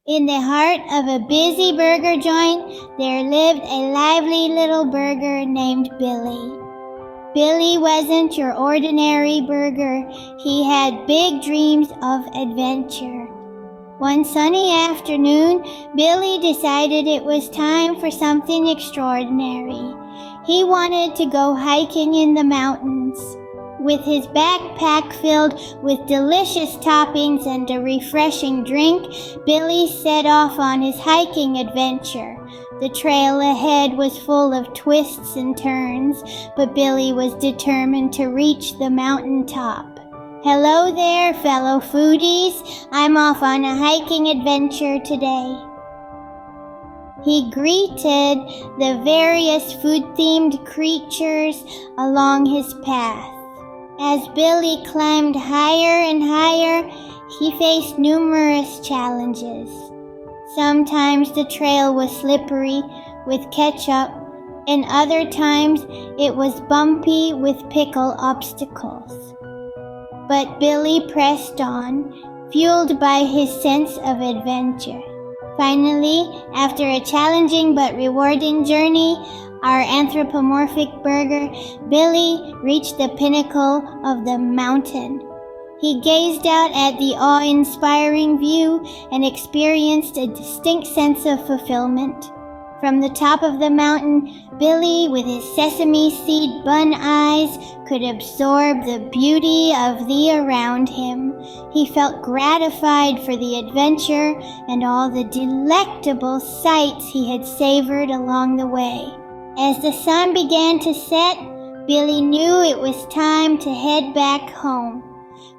In the heart of a busy burger joint, there lived a lively little burger named Billy. Billy wasn't your ordinary burger. He had big dreams of adventure. One sunny afternoon, Billy decided it was time for something extraordinary. He wanted to go hiking in the mountains. With his backpack filled with delicious toppings and a refreshing drink, Billy set off on his hiking adventure. The trail ahead was full of twists and turns, but Billy was determined to reach the mountaintop. Hello there, fellow foodies. I'm off on a hiking adventure today. He greeted the various food-themed creatures along his path. As Billy climbed higher and higher, he faced numerous challenges. Sometimes the trail was slippery with ketchup, and other times it was bumpy with pickle obstacles. But Billy pressed on, fueled by his sense of adventure. Finally, after a challenging but rewarding journey, our anthropomorphic burger, Billy, reached the pinnacle of the mountain. He gazed out at the awe-inspiring view and experienced a distinct sense of fulfillment. From the top of the mountain, Billy, with his sesame seed bun eyes, could absorb the beauty of the around him. He felt gratified for the adventure and all the delectable sights he had savored along the way. As the sun began to set, Billy knew it was time to head back home.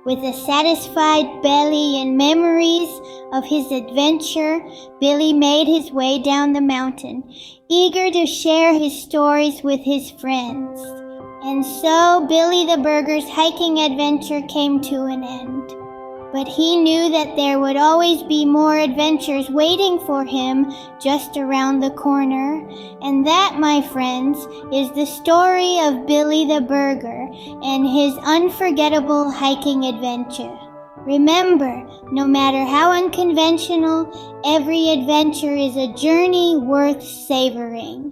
With a satisfied belly and memories of his adventure, Billy made his way down the mountain, eager to share his stories with his friends. And so Billy the Burger's hiking adventure came to an end. But he knew that there would always be more adventures waiting for him just around the corner. And that, my friends, is the story of Billy the Burger and his unforgettable hiking adventure. Remember, no matter how unconventional, every adventure is a journey worth savoring.